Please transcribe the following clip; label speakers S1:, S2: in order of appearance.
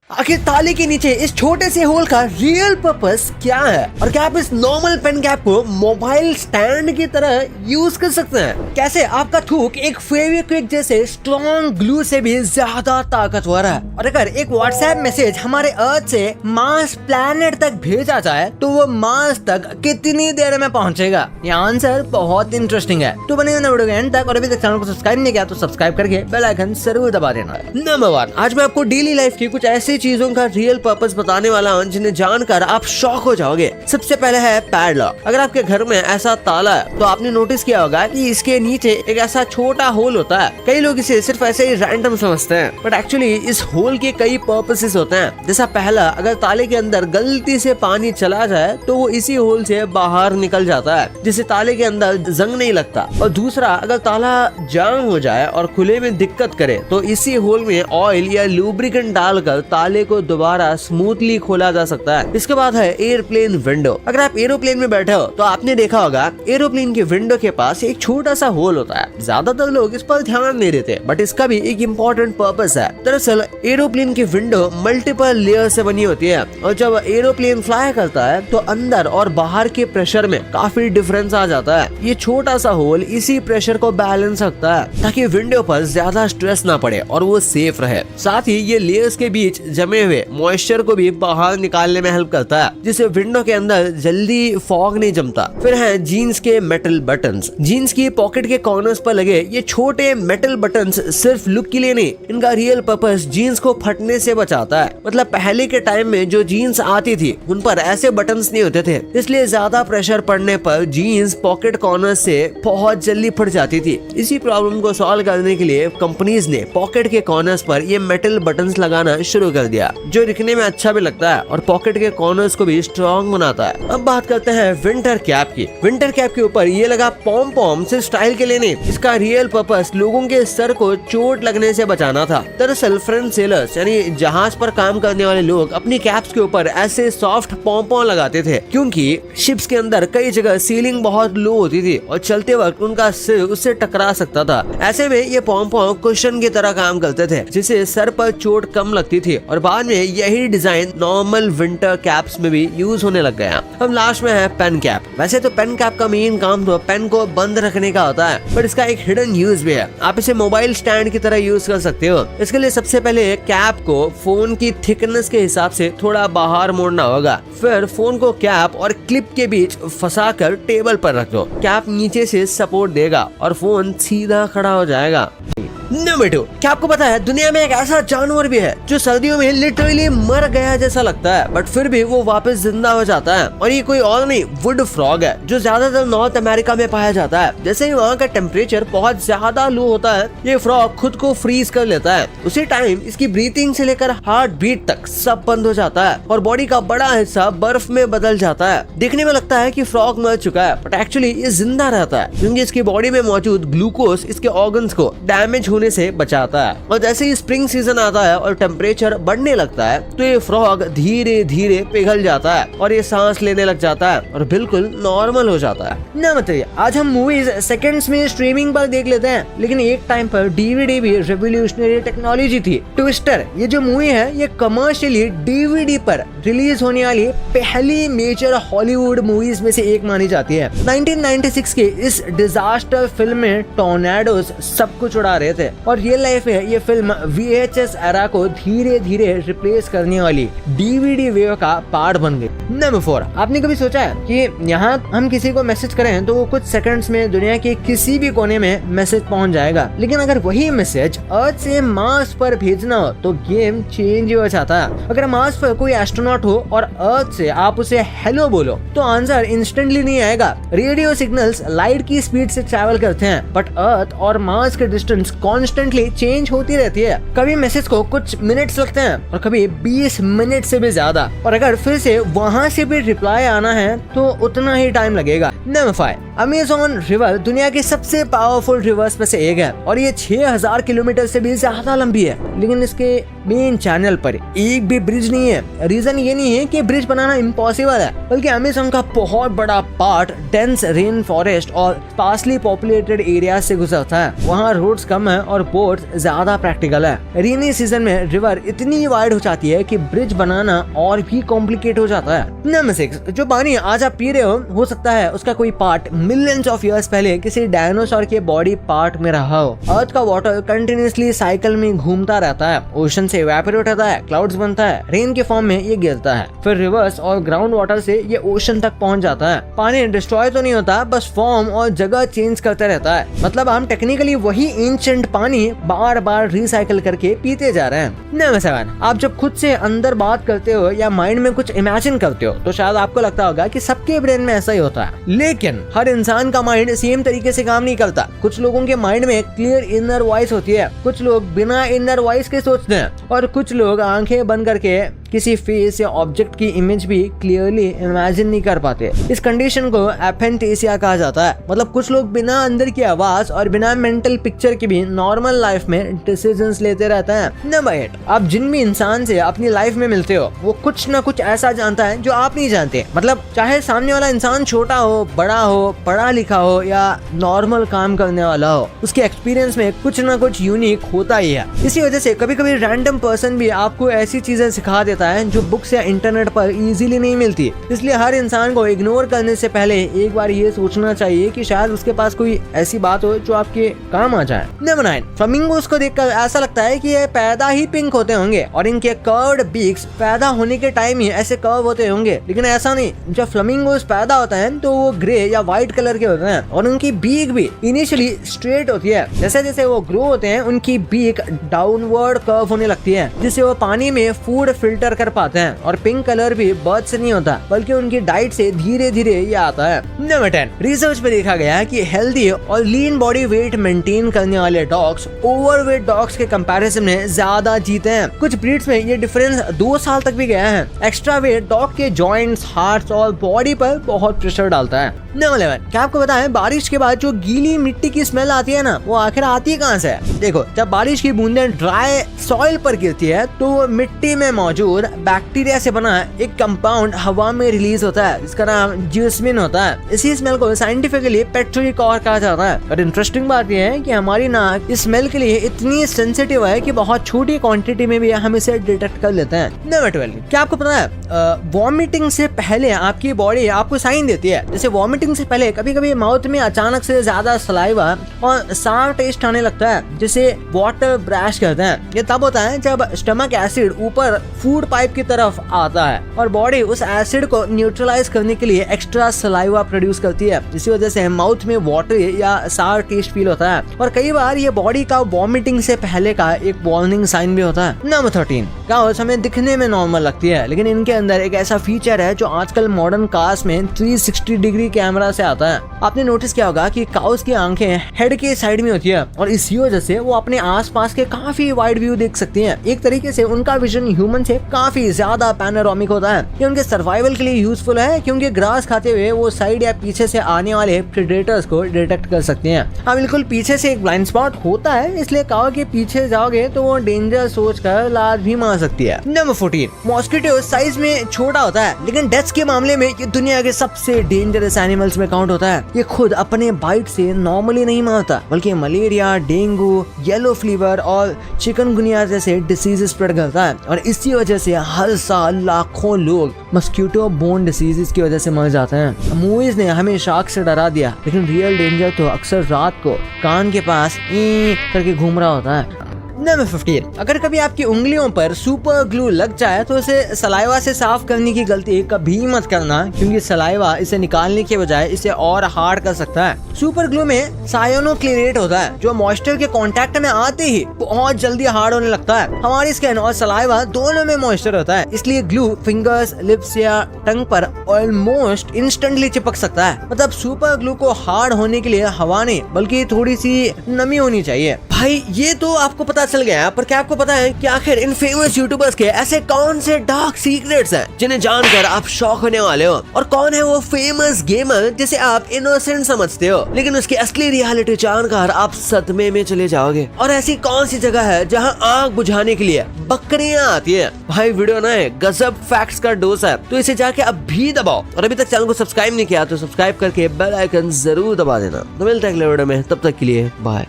S1: आखिर ताले के नीचे इस छोटे से होल का रियल पर्पस क्या है और क्या आप इस नॉर्मल पेन कैप को मोबाइल स्टैंड की तरह यूज कर सकते हैं? कैसे आपका थूक एक फेविक्विक जैसे स्ट्रॉन्ग ग्लू से भी ज्यादा ताकतवर है? और अगर एक व्हाट्सएप मैसेज हमारे अर्थ से मार्स प्लैनेट तक भेजा जाए तो वो मार्स तक कितनी देर में पहुंचेगा? ये आंसर बहुत इंटरेस्टिंग है, तो बने रहना वीडियो के एंड तक। और अभी तक चैनल को सब्सक्राइब नहीं किया तो सब्सक्राइब करके बेल आइकन जरूर दबा देना। नंबर 1, आज मैं आपको डेली लाइफ की कुछ ऐसी चीजों का रियल पर्पस बताने वाला हूं जिन्हें जानकर आप शॉक हो जाओगे। सबसे पहले है पैडलॉक। अगर आपके घर में ऐसा ताला है तो आपने नोटिस किया होगा कि इसके नीचे एक ऐसा छोटा होल होता है। कई लोग इसे सिर्फ ऐसे ही रैंडम समझते हैं, बट एक्चुअली इस होल के कई पर्पसेस होते हैं। जैसा पहला, अगर ताले के अंदर गलती से पानी चला जाए तो वो इसी होल से बाहर निकल जाता है, जिससे ताले के अंदर जंग नहीं लगता। और दूसरा, अगर ताला जाम हो जाए और खुले में दिक्कत करे तो इसी होल में ऑयल या लुब्रिकेंट डालकर ताले को दोबारा स्मूथली खोला जा सकता है। इसके बाद है एयरप्लेन विंडो। अगर आप एरोप्लेन में बैठे हो तो आपने देखा होगा एरोप्लेन के विंडो के पास एक छोटा सा होल होता है। ज्यादातर लोग इस पर ध्यान नहीं देते, बट इसका भी एक इम्पोर्टेंट पर्पस है। दरअसल एरोप्लेन की विंडो मल्टीपल लेयर से बनी होती है, और जब एरोप्लेन फ्लाई करता है तो अंदर और बाहर के प्रेशर में काफी डिफरेंस आ जाता है। ये छोटा सा होल इसी प्रेशर को बैलेंस रखता है ताकि विंडो पर ज्यादा स्ट्रेस ना पड़े और वो सेफ रहे। साथ ही ये लेयर्स के बीच जमे हुए मॉइस्चर को भी बाहर निकालने में हेल्प करता है, जिससे विंडो के अंदर जल्दी फॉग नहीं जमता। फिर है जीन्स के मेटल बटन्स। जीन्स की पॉकेट के कॉर्नर्स पर लगे ये छोटे मेटल बटन्स सिर्फ लुक के लिए नहीं, इनका रियल पर्पस जीन्स को फटने से बचाता है। मतलब पहले के टाइम में जो जीन्स आती थी उन पर ऐसे बटन्स नहीं होते थे, इसलिए ज्यादा प्रेशर पड़ने पर जीन्स पॉकेट कॉर्नर से बहुत जल्दी फट जाती थी। इसी प्रॉब्लम को सॉल्व करने के लिए कंपनीज ने पॉकेट के कॉर्नर्स पर ये मेटल बटन्स लगाना शुरू कर दिया, जो दिखने में अच्छा भी लगता है और पॉकेट के कॉर्नर्स को भी स्ट्रॉन्ग बनाता है। अब बात करते हैं विंटर कैप की। विंटर कैप के ऊपर ये लगा पॉम पॉम सिर्फ स्टाइल के लिए नहीं, इसका रियल पर्पस लोगों के सर को चोट लगने से बचाना था। दरअसल फ्रेंच सेलर्स यानी जहाज पर काम करने वाले लोग अपनी कैप्स के ऊपर ऐसे सॉफ्ट पॉम पॉम लगाते थे, क्योंकि शिप्स के अंदर कई जगह सीलिंग बहुत लो होती थी और चलते वक्त उनका सिर उससे टकरा सकता था। ऐसे में ये पॉम पॉम कुशन की तरह काम करते थे, जिससे सर पर चोट कम लगती थी। और बाद में यही डिजाइन नॉर्मल विंटर कैप्स में भी यूज होने लग गया। अब लास्ट में है पेन कैप। वैसे तो पेन कैप का मेन काम तो पेन को बंद रखने का होता है, पर इसका एक हिडन यूज भी है। आप इसे मोबाइल स्टैंड की तरह यूज कर सकते हो। इसके लिए सबसे पहले कैप को फोन की थिकनेस के हिसाब से थोड़ा बाहर मोड़ना होगा। फिर फोन को कैप और क्लिप के बीच फंसाकर टेबल पर रख दो। कैप नीचे से सपोर्ट देगा और फोन सीधा खड़ा हो जाएगा। नंबर 2, क्या आपको पता है दुनिया में एक ऐसा जानवर भी है जो सर्दियों में लिटरली मर गया जैसा लगता है, बट फिर भी वो वापस जिंदा हो जाता है? और ये कोई और नहीं, वुड फ्रॉग है, जो ज्यादातर नॉर्थ अमेरिका में पाया जाता है। जैसे ही वहाँ का टेम्परेचर बहुत ज्यादा लो होता है, ये फ्रॉग खुद को फ्रीज कर लेता है। उसी टाइम इसकी ब्रीथिंग से लेकर हार्ट बीट तक सब बंद हो जाता है और बॉडी का बड़ा हिस्सा बर्फ में बदल जाता है। देखने में लगता है कि फ्रॉग मर चुका है, बट एक्चुअली ये जिंदा रहता है, क्योंकि इसकी बॉडी में मौजूद ग्लूकोज इसके ऑर्गन्स को डैमेज होने से बचाता है। और जैसे ही स्प्रिंग सीजन आता है और टेम्परेचर बढ़ने लगता है तो ये फ्रॉग धीरे धीरे पिघल जाता है और ये सांस लेने लग जाता है और बिल्कुल नॉर्मल हो जाता है। ना बताइए, आज हम मूवीज सेकंड्स में स्ट्रीमिंग पर देख लेते हैं, लेकिन एक टाइम पर डीवीडी भी रेवोल्यूशनरी टेक्नोलॉजी थी। ट्विस्टर ये जो मूवी है ये कमर्शियली डीवीडी पर रिलीज होने वाली पहली मेजर हॉलीवुड मूवीज में से एक मानी जाती है। 1996 के इस डिजास्टर फिल्म में टॉर्नेडोज सब कुछ उड़ा रहे थे और रियल लाइफ में ये फिल्म VHS एरा को धीरे धीरे रिप्लेस करने वाली DVD वेव का पार्ट बन गई। नंबर 4, आपने कभी सोचा है कि यहाँ हम किसी को मैसेज करें तो वो कुछ सेकंड्स में दुनिया के किसी भी कोने में मैसेज पहुँच जाएगा, लेकिन अगर वही मैसेज अर्थ से मार्स पर भेजना हो तो गेम चेंज हो जाता है। अगर मार्स पर कोई एस्ट्रोनॉट हो और अर्थ से आप उसे हेलो बोलो तो आंसर इंस्टेंटली नहीं आएगा। रेडियो सिग्नल्स लाइट की स्पीड से ट्रैवल करते हैं, बट अर्थ और मार्स के डिस्टेंस कॉन्स्टेंटली चेंज होती रहती है। कभी मैसेज को कुछ मिनट्स लगते हैं और कभी 20 मिनट से भी ज्यादा, और अगर फिर से वहाँ से भी रिप्लाई आना है तो उतना ही टाइम लगेगा। नंबर 5, अमेज़न रिवर दुनिया की सबसे पावरफुल रिवर्स में से एक है और ये 6000 किलोमीटर से भी ज्यादा लंबी है, लेकिन इसके मेन चैनल पर एक भी ब्रिज नहीं है। रीजन ये नहीं है कि ब्रिज बनाना इम्पॉसिबल है, बल्कि अमेज़न का बहुत बड़ा पार्ट डेंस रेन फॉरेस्ट और स्पार्सली पॉपुलेटेड एरिया से गुजरता है। वहाँ रोड्स कम है और बोट्स ज्यादा प्रैक्टिकल है। रेनी सीजन में रिवर इतनी वाइड हो जाती है कि ब्रिज बनाना और भी कॉम्प्लिकेट हो जाता है। नंबर 6, जो पानी आज आप पी रहे हो सकता है उसका कोई पार्ट मिलियंस ऑफ ईयर्स पहले किसी डायनासोर के बॉडी पार्ट में रहा हो। अर्थ का वाटर कंटिन्यूअसली साइकिल में घूमता रहता है, ओशन से इवेपोरेट होता है, क्लाउड्स बनता है, रेन के फॉर्म में ये गिरता है, फिर रिवर्स और ग्राउंड वाटर से ये ओशन तक पहुंच जाता है। पानी डिस्ट्रॉय तो नहीं होता, बस फॉर्म और जगह चेंज करता रहता है। मतलब हम टेक्निकली वही एंशिएंट पानी बार बार रिसाइकिल करके पीते जा रहे हैं। नंबर 7, आप जब खुद से अंदर बात करते हो या माइंड में कुछ इमेजिन करते हो तो शायद आपको लगता होगा कि सबके ब्रेन में ऐसा ही होता है, लेकिन हर इंसान का माइंड सेम तरीके से काम नहीं करता। कुछ लोगों के माइंड में क्लियर इनर वॉइस होती है, कुछ लोग बिना इनर वॉइस के सोचते हैं और कुछ लोग आंखें बंद करके किसी फेस या ऑब्जेक्ट की इमेज भी क्लियरली इमेजिन नहीं कर पाते। इस कंडीशन को एफेंटेसिया कहा जाता है। मतलब कुछ लोग बिना अंदर की आवाज और बिना मेंटल पिक्चर के भी नॉर्मल लाइफ में डिसीजंस लेते रहते हैं। नंबर 8, आप जिन भी इंसान से अपनी लाइफ में मिलते हो वो कुछ ना कुछ ऐसा जानता है जो आप नहीं जानते। मतलब चाहे सामने वाला इंसान छोटा हो, बड़ा हो, पढ़ा लिखा हो या नॉर्मल काम करने वाला हो, उसके एक्सपीरियंस में कुछ ना कुछ यूनिक होता ही है। इसी वजह से कभी कभी रैंडम पर्सन भी आपको ऐसी चीजें सिखा देता है जो बुक्स या इंटरनेट पर इजीली नहीं मिलती। इसलिए हर इंसान को इग्नोर करने से पहले एक बार ये सोचना चाहिए कि शायद उसके पास कोई ऐसी बात हो जो आपके काम आ जाए। नंबर 9, फ्लामिंगोस को देखकर ऐसा लगता है कि ये पैदा ही पिंक होते होंगे और इनके कर्व्ड बीक्स पैदा होने के टाइम ही ऐसे कर्व होते होंगे, लेकिन ऐसा नहीं। जब फ्लामिंगोस पैदा होता है तो वो ग्रे या व्हाइट कलर के होते हैं और उनकी बीक भी इनिशियली स्ट्रेट होती है। जैसे जैसे वो ग्रो होते हैं उनकी बीक डाउनवर्ड कर्व होने लगती है, जिससे वो पानी में फूड फिल्टर कर पाते हैं। और पिंक कलर भी बर्थ से नहीं होता, बल्कि उनकी डाइट से धीरे धीरे ये आता है। नंबर 10, रिसर्च में देखा गया है कि हेल्दी और लीन बॉडी वेट मेंटेन करने वाले डॉग्स ओवरवेट डॉग्स के कंपैरिजन में ज्यादा जीते हैं। कुछ ब्रीड्स में ये डिफरेंस 2 साल तक भी गया है। एक्स्ट्रा वेट डॉग के जॉइंट्स, हार्ट्स और बॉडी पर बहुत प्रेशर डालता है। नंबर 11, क्या आपको पता है बारिश के बाद जो गीली मिट्टी की स्मेल आती है ना, वो आखिर आती है कहाँ से? देखो, जब बारिश की बूंदें ड्राई सॉइल पर गिरती है तो वो मिट्टी में मौजूद बैक्टीरिया से बना एक कंपाउंड हवा में रिलीज होता है, जिसका नाम जियोस्मिन होता है। इसी स्मेल को साइंटिफिकली पेट्रिकॉर कहा जाता है। और इंटरेस्टिंग बात यह है कि हमारी नाक इस स्मेल के लिए इतनी सेंसिटिव है कि बहुत छोटी क्वांटिटी में भी हम इसे डिटेक्ट कर लेते हैं। नंबर 12, क्या आपको पता है वॉमिटिंग से पहले आपकी बॉडी आपको साइन देती है। जैसे वॉमिटिंग से पहले कभी कभी माउथ में अचानक से ज्यादा सलाइवा और सार टेस्ट आने लगता है, जिसे वाटर ब्रैश कहते हैं। ये तब होता है जब स्टमक एसिड ऊपर फूड पाइप की तरफ आता है और बॉडी उस एसिड को न्यूट्रलाइज करने के लिए एक्स्ट्रा सलाइवा प्रोड्यूस करती है। इसी वजह से माउथ में वाटर या सार टेस्ट फील होता है और कई बार ये बॉडी का वॉमिटिंग से पहले का एक वार्निंग साइन भी होता है। नंबर 13, काउस हमें दिखने में नॉर्मल लगती है, लेकिन इनके अंदर एक ऐसा फीचर है जो आजकल मॉडर्न कार्स में 360 डिग्री कैमरा से आता है। आपने नोटिस किया होगा कि काउस की आंखें हेड के साइड में होती है और इसी वजह से वो अपने आसपास के काफी वाइड व्यू देख सकती हैं। एक तरीके से उनका विजन ह्यूमन से काफी ज्यादा पैनोरामिक होता है। ये उनके सर्वाइवल के लिए यूजफुल है, क्योंकि ग्रास खाते हुए वो साइड या पीछे से आने वाले प्रेडेटर्स को डिटेक्ट कर सकते हैं। हाँ, बिल्कुल पीछे से एक ब्लाइंड स्पॉट होता है, इसलिए काऊ के पीछे जाओगे तो वो डेंजर सोचकर लात भी मार सकती है। नंबर 14, मॉस्किटो साइज में छोटा होता है, लेकिन डेथ्स के मामले में ये दुनिया के सबसे डेंजरस एनिमल्स में काउंट होता है। ये खुद अपने बाइट से नॉर्मली नहीं मारता, बल्कि मलेरिया, डेंगू, येलो फीवर और चिकनगुनिया जैसे डिसीज स्प्रेड करता है। और इसी वजह से हर साल लाखों लोग मस्क्यूटो बोन डिसीजेस की वजह से मर जाते हैं। मूवीज ने हमें शार्क से डरा दिया, लेकिन रियल डेंजर तो अक्सर रात को कान के पास करके घूम रहा होता है। नंबर 15, अगर कभी आपकी उंगलियों पर सुपर ग्लू लग जाए तो उसे सलाइवा से साफ करने की गलती कभी मत करना, क्योंकि सलाइवा इसे निकालने के बजाय इसे और हार्ड कर सकता है। सुपर ग्लू में सायोनोक्लेरेट होता है, जो मॉइस्चर के कांटेक्ट में आते ही बहुत जल्दी हार्ड होने लगता है। हमारी स्किन और सलाइवा दोनों में मॉइस्चर होता है, इसलिए ग्लू फिंगर्स, लिप्स या टंग पर ऑलमोस्ट इंस्टेंटली चिपक सकता है। मतलब सुपर ग्लू को हार्ड होने के लिए हवा नहीं, बल्कि थोड़ी सी नमी होनी चाहिए। भाई ये तो आपको पता चल गया, पर क्या आपको पता है कि आखिर इन फेमस यूट्यूबर्स के ऐसे कौन से डार्क सीक्रेट्स हैं जिन्हें जानकर आप शॉक होने वाले हो? और कौन है वो फेमस गेमर जिसे आप इनोसेंट समझते हो लेकिन उसकी असली रियलिटी जानकर आप सदमे में चले जाओगे? और ऐसी कौन सी जगह है जहां आग बुझाने के लिए बकरियां आती है? भाई वीडियो ना है गजब फैक्ट्स का डोज है, तो इसे जाके अभी दबाओ। और अभी तक चैनल को सब्सक्राइब नहीं किया तो सब्सक्राइब करके बेल आइकन जरूर दबा देना। तो मिलते हैं अगले वीडियो में, तब तक के लिए बाय।